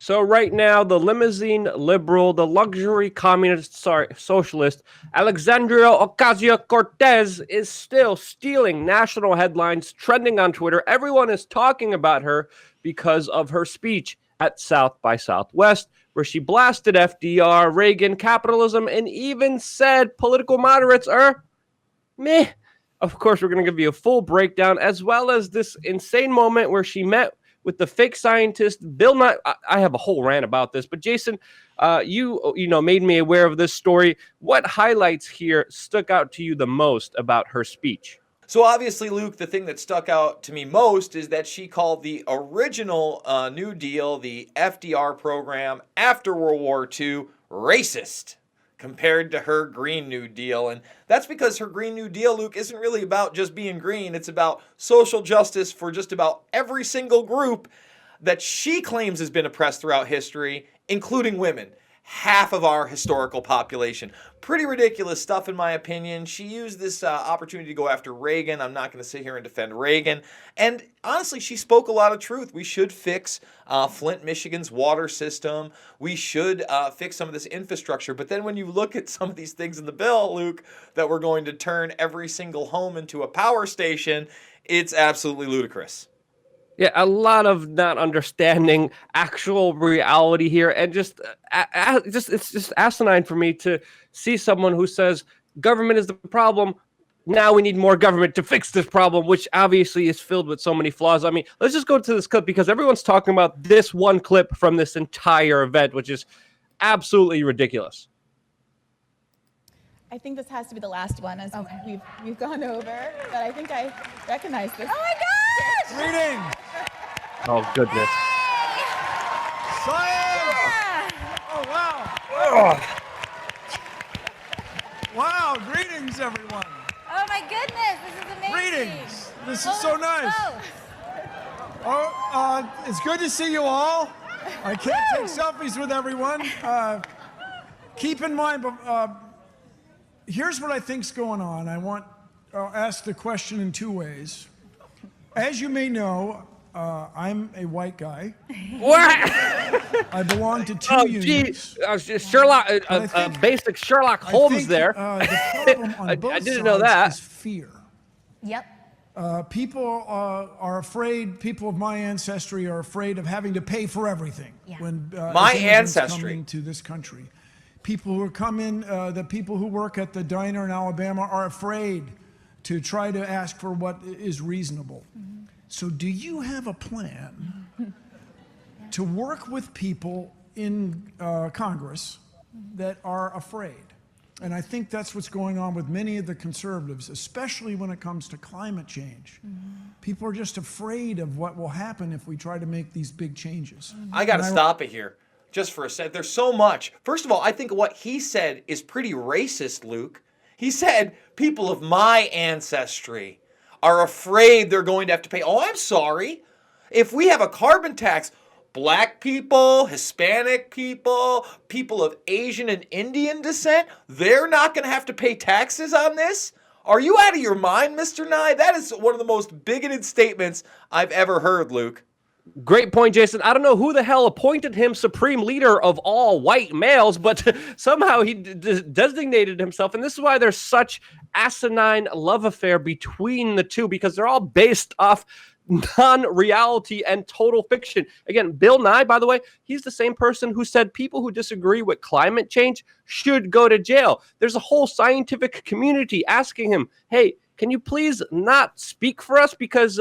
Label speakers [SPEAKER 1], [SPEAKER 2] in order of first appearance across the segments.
[SPEAKER 1] So right now, the limousine liberal, the luxury socialist, Alexandria Ocasio-Cortez is still stealing national headlines, trending on Twitter. Everyone is talking about her because of her speech at South by Southwest, where she blasted FDR, Reagan, capitalism, and even said political moderates are meh. Of course, we're going to give you a full breakdown, as well as this insane moment where she met with the fake scientist Bill Nye. I have a whole rant about this, but Jason, you made me aware of this story. What highlights here stuck out to you the most about her speech?
[SPEAKER 2] So obviously, Luke, the thing that stuck out to me most is that she called the original New Deal, the FDR program after World War II, racist compared to her Green New Deal. And that's because her Green New Deal, Luke, isn't really about just being green. It's about social justice for just about every single group that she claims has been oppressed throughout history, including women. Half of our historical population. Pretty ridiculous stuff, in my opinion. She used this opportunity to go after Reagan. I'm not going to sit here and defend Reagan. And honestly, she spoke a lot of truth. We should fix Flint, Michigan's water system. We should fix some of this infrastructure. But then when you look at some of these things in the bill, Luke, that we're going to turn every single home into a power station, it's absolutely ludicrous.
[SPEAKER 1] Yeah, a lot of not understanding actual reality here, and just it's just asinine for me to see someone who says government is the problem. Now we need more government to fix this problem, which obviously is filled with so many flaws. I mean, let's just go to this clip because everyone's talking about this one clip from this entire event, which is absolutely ridiculous.
[SPEAKER 3] I think this has to be the last one, as we've gone over, but I think I recognize this.
[SPEAKER 4] Oh my gosh!
[SPEAKER 5] Greetings!
[SPEAKER 1] Oh, goodness.
[SPEAKER 5] Science!
[SPEAKER 4] Yeah.
[SPEAKER 5] Oh, wow.
[SPEAKER 1] Oh.
[SPEAKER 5] Wow, greetings, everyone.
[SPEAKER 4] Oh my goodness, this is amazing.
[SPEAKER 5] Greetings. This is so nice.
[SPEAKER 4] Close.
[SPEAKER 5] It's good to see you all. I can't take selfies with everyone. Keep in mind, here's what I think's going on. I'll ask the question in two ways. As you may know, I'm a white guy.
[SPEAKER 1] What?
[SPEAKER 5] I belong to two unions.
[SPEAKER 1] Sherlock, basic Sherlock Holmes there.
[SPEAKER 5] The problem on both
[SPEAKER 1] I didn't
[SPEAKER 5] sides
[SPEAKER 1] know that.
[SPEAKER 5] is fear.
[SPEAKER 4] Yep.
[SPEAKER 5] People are afraid. People of my ancestry are afraid of having to pay for everything.
[SPEAKER 4] Yeah.
[SPEAKER 5] When
[SPEAKER 2] My
[SPEAKER 5] as immigrants
[SPEAKER 2] ancestry.
[SPEAKER 5] come into this country, people who come in, the people who work at the diner in Alabama are afraid to try to ask for what is reasonable. Mm-hmm. So, do you have a plan to work with people in Congress that are afraid? And I think that's what's going on with many of the conservatives, especially when it comes to climate change. Mm-hmm. People are just afraid of what will happen if we try to make these big changes.
[SPEAKER 2] I got to stop it here just for a sec. There's so much. First of all, I think what he said is pretty racist, Luke. He said people of my ancestry are afraid they're going to have to pay. Oh, I'm sorry. If we have a carbon tax, black people, Hispanic people, people of Asian and Indian descent, they're not going to have to pay taxes on this? Are you out of your mind, Mr. Nye? That is one of the most bigoted statements I've ever heard, Luke.
[SPEAKER 1] Great point, Jason. I don't know who the hell appointed him supreme leader of all white males, but somehow he designated himself. And this is why there's such asinine love affair between the two, because they're all based off non-reality and total fiction. Again, Bill Nye, by the way, he's the same person who said people who disagree with climate change should go to jail. There's a whole scientific community asking him, hey, can you please not speak for us? Because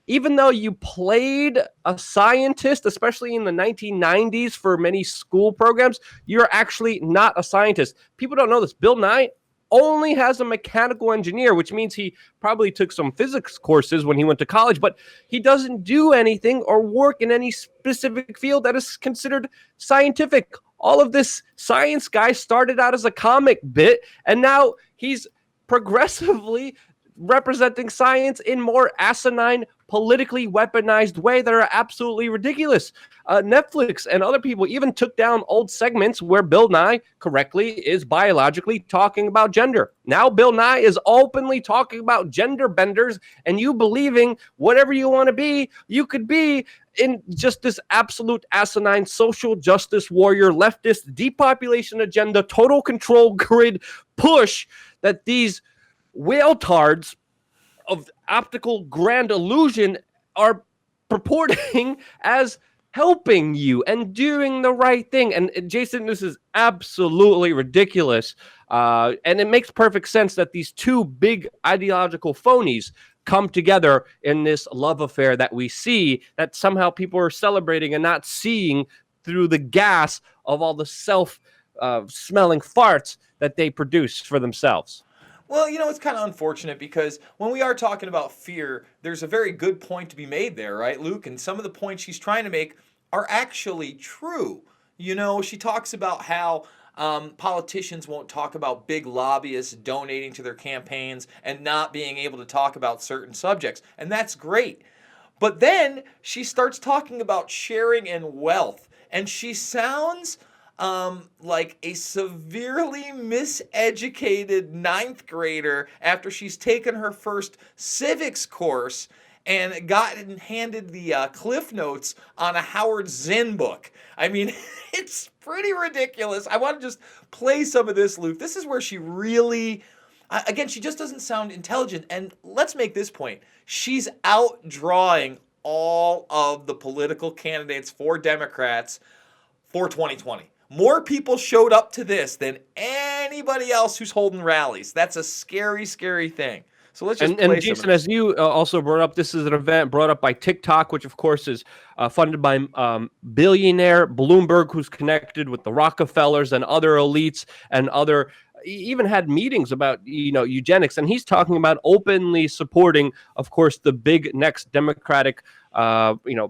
[SPEAKER 1] even though you played a scientist, especially in the 1990s for many school programs, you're actually not a scientist. People don't know this. Bill Nye only has a mechanical engineer, which means he probably took some physics courses when he went to college, but he doesn't do anything or work in any specific field that is considered scientific. All of this science guy started out as a comic bit, and now he's progressively representing science in more asinine politically weaponized way that are absolutely ridiculous. Netflix and other people even took down old segments where Bill Nye correctly is biologically talking about gender. Now Bill Nye is openly talking about gender benders, and you believing whatever you want to be, you could be, in just this absolute asinine social justice warrior, leftist depopulation agenda, total control grid push that these whale-tards of optical grand illusion are purporting as helping you and doing the right thing. And Jason, this is absolutely ridiculous. And it makes perfect sense that these two big ideological phonies come together in this love affair that we see, that somehow people are celebrating and not seeing through the gas of all the self-smelling farts that they produce for themselves.
[SPEAKER 2] Well, you know, it's kind of unfortunate because when we are talking about fear, there's a very good point to be made there, right, Luke? And some of the points she's trying to make are actually true. You know, she talks about how politicians won't talk about big lobbyists donating to their campaigns and not being able to talk about certain subjects. And that's great. But then she starts talking about sharing and wealth. And she sounds like a severely miseducated ninth grader after she's taken her first civics course and gotten handed the Cliff Notes on a Howard Zinn book. I mean, it's pretty ridiculous. I want to just play some of this, Luke. This is where she really, again, she just doesn't sound intelligent. And let's make this point. She's outdrawing all of the political candidates for Democrats for 2020. More people showed up to this than anybody else who's holding rallies. That's a scary, scary thing. So let's just play
[SPEAKER 1] and Jason, as you also brought up, this is an event brought up by TikTok, which of course is funded by billionaire Bloomberg, who's connected with the Rockefellers and other elites and other, even had meetings about, you know, eugenics. And he's talking about openly supporting, of course, the big next Democratic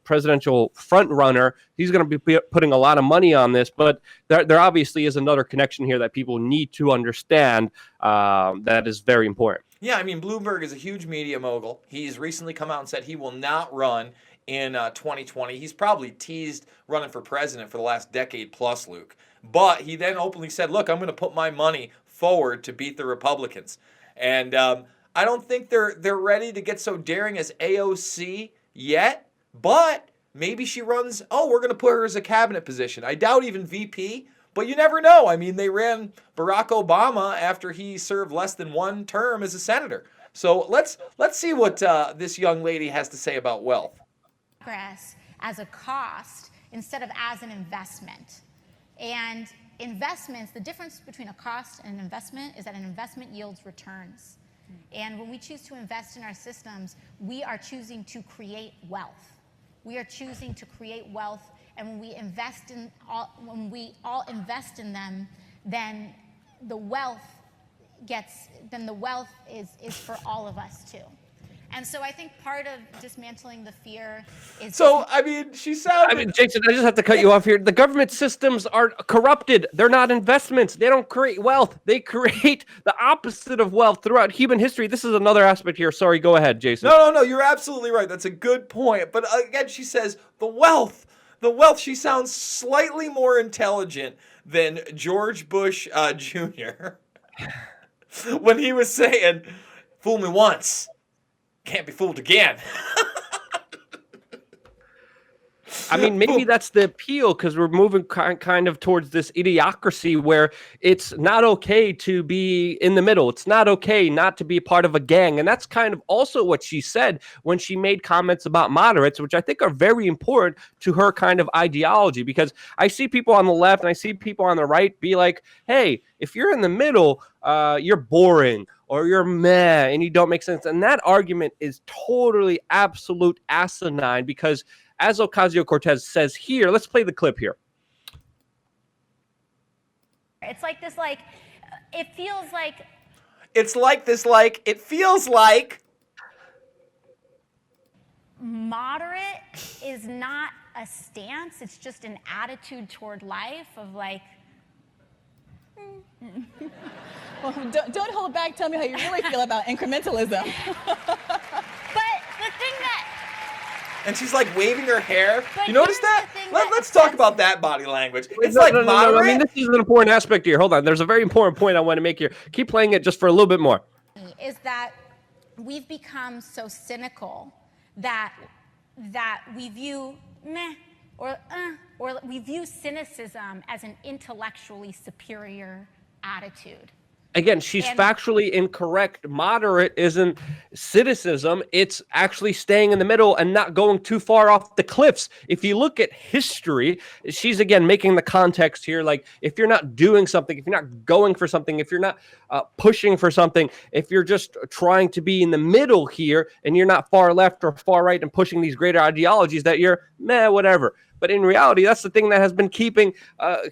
[SPEAKER 1] presidential front runner. He's going to be putting a lot of money on this, but there obviously is another connection here that people need to understand that is very important.
[SPEAKER 2] Yeah, I mean, Bloomberg is a huge media mogul. He's recently come out and said he will not run in 2020. He's probably teased running for president for the last decade plus, Luke. But he then openly said, look, I'm going to put my money forward to beat the Republicans. And I don't think they're ready to get so daring as AOC yet, but maybe she runs, we're going to put her as a cabinet position. I doubt even VP, but you never know. I mean, they ran Barack Obama after he served less than one term as a senator. So let's see what this young lady has to say about wealth.
[SPEAKER 4] Progress as a cost instead of as an investment. And investments, the difference between a cost and an investment is that an investment yields returns. And when we choose to invest in our systems, we are choosing to create wealth. We are choosing to create wealth, and when we all invest in them, then the wealth is for all of us too. And so I think part of dismantling the fear is...
[SPEAKER 2] So, I mean, Jason,
[SPEAKER 1] I just have to cut you off here. The government systems are corrupted. They're not investments. They don't create wealth. They create the opposite of wealth throughout human history. This is another aspect here. Sorry, go ahead, Jason.
[SPEAKER 2] No, you're absolutely right. That's a good point. But again, she says the wealth, she sounds slightly more intelligent than George Bush Jr. when he was saying, fool me once, can't be fooled again.
[SPEAKER 1] I mean, maybe that's the appeal, because we're moving kind of towards this idiocracy where it's not okay to be in the middle. It's not okay not to be part of a gang. And that's kind of also what she said when she made comments about moderates, which I think are very important to her kind of ideology, because I see people on the left and I see people on the right be like, hey, if you're in the middle, you're boring or you're meh and you don't make sense. And that argument is totally absolute asinine, because as Ocasio-Cortez says here, let's play the clip here.
[SPEAKER 4] It's like this, like, it feels like...
[SPEAKER 2] It's like this, like, it feels like...
[SPEAKER 4] Moderate is not a stance. It's just an attitude toward life of like...
[SPEAKER 3] Well, don't hold back. Tell me how you really feel about incrementalism.
[SPEAKER 4] But the thing that
[SPEAKER 2] and she's like waving her hair.
[SPEAKER 4] But
[SPEAKER 2] You notice
[SPEAKER 4] here's
[SPEAKER 2] that?
[SPEAKER 4] the thing that
[SPEAKER 2] Let's talk
[SPEAKER 4] upsets
[SPEAKER 2] about
[SPEAKER 4] me.
[SPEAKER 2] that body language. It's
[SPEAKER 1] No,
[SPEAKER 2] like
[SPEAKER 1] no, no, no.
[SPEAKER 2] moderate.
[SPEAKER 1] I mean, this is an important aspect here. Hold on. There's a very important point I want to make here. Keep playing it just for a little bit more.
[SPEAKER 4] Is that we've become so cynical that we view meh or we view cynicism as an intellectually superior attitude.
[SPEAKER 1] Again, she's factually incorrect. Moderate isn't cynicism. It's actually staying in the middle and not going too far off the cliffs. If you look at history, she's, again, making the context here. Like, if you're not doing something, if you're not going for something, if you're not pushing for something, if you're just trying to be in the middle here and you're not far left or far right and pushing these greater ideologies, that you're meh, whatever. But in reality, that's the thing that has been keeping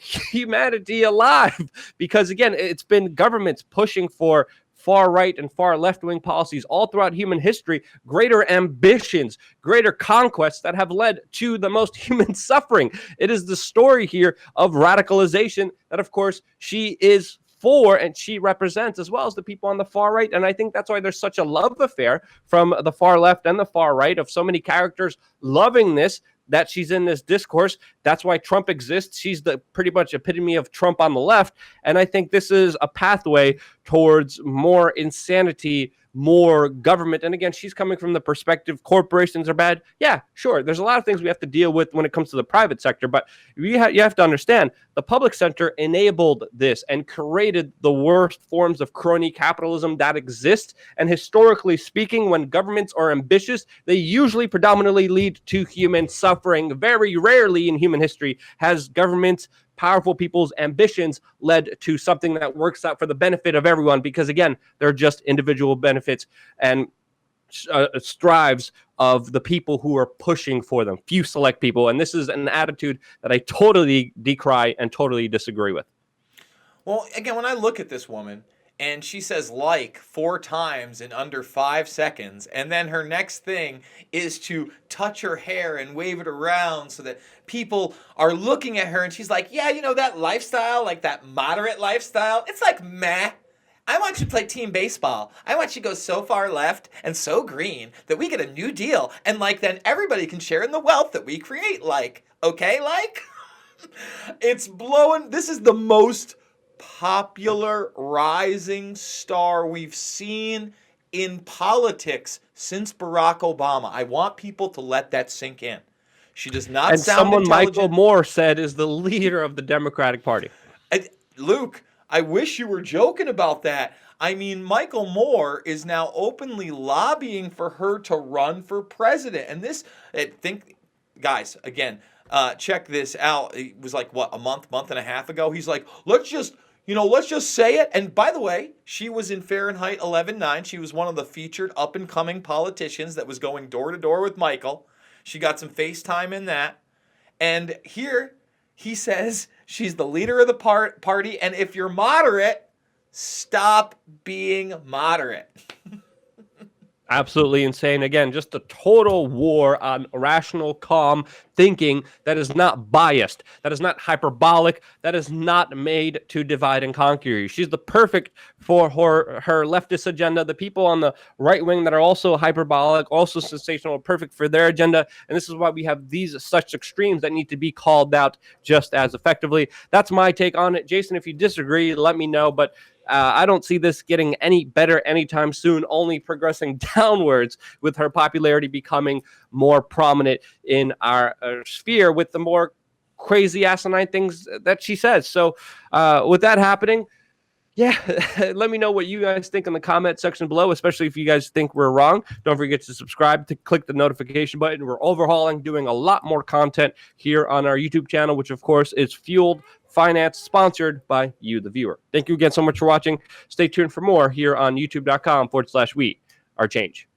[SPEAKER 1] humanity alive. Because, again, it's been governments pushing for far right and far left-wing policies all throughout human history, greater ambitions, greater conquests that have led to the most human suffering. It is the story here of radicalization that, of course, she is for and she represents, as well as the people on the far right. And I think that's why there's such a love affair from the far left and the far right of so many characters loving this, that she's in this discourse. That's why Trump exists. She's the pretty much epitome of Trump on the left. And I think this is a pathway towards more insanity, more government. And again, she's coming from the perspective corporations are bad. Yeah, sure. There's a lot of things we have to deal with when it comes to the private sector, but you have to understand the public sector enabled this and created the worst forms of crony capitalism that exist. And historically speaking, when governments are ambitious, they usually predominantly lead to human suffering. Very rarely in human history has governments, powerful people's ambitions led to something that works out for the benefit of everyone, because again, they're just individual benefits and strives of the people who are pushing for them, few select people. And this is an attitude that I totally decry and totally disagree with.
[SPEAKER 2] Well, again, when I look at this woman and she says like 4 times in under 5 seconds, and then her next thing is to touch her hair and wave it around so that people are looking at her, and she's like, yeah, you know, that lifestyle, like that moderate lifestyle, it's like meh. I want you to play team baseball. I want you to go so far left and so green that we get a new deal. And like then everybody can share in the wealth that we create. Like, okay, like it's blowing. This is the most popular rising star we've seen in politics since Barack Obama. I want people to let that sink in. She does not
[SPEAKER 1] and
[SPEAKER 2] sound
[SPEAKER 1] someone
[SPEAKER 2] intelligent.
[SPEAKER 1] Michael Moore said is the leader of the Democratic Party.
[SPEAKER 2] Luke, I wish you were joking about that. I mean, Michael Moore is now openly lobbying for her to run for president. And this, guys, again, check this out. It was like, what, a month and a half ago? He's like, let's just say it. And by the way, she was in Fahrenheit 11/9. She was one of the featured up-and-coming politicians that was going door to door with Michael. She got some FaceTime in that. And here he says she's the leader of the party. And if you're moderate, stop being moderate.
[SPEAKER 1] Absolutely insane. Again, just a total war on rational, calm thinking that is not biased, that is not hyperbolic, that is not made to divide and conquer you. She's the perfect for her leftist agenda. The people on the right wing that are also hyperbolic, also sensational, are perfect for their agenda. And this is why we have these such extremes that need to be called out just as effectively. That's my take on it. Jason, if you disagree, let me know. But I don't see this getting any better anytime soon, only progressing downwards with her popularity becoming more prominent in our sphere with the more crazy asinine things that she says. So with that happening, yeah, let me know what you guys think in the comment section below, especially if you guys think we're wrong. Don't forget to subscribe, to click the notification button. We're overhauling, doing a lot more content here on our YouTube channel, which of course is Fueled Finance, sponsored by you, the viewer. Thank you again so much for watching. Stay tuned for more here on youtube.com/we are change.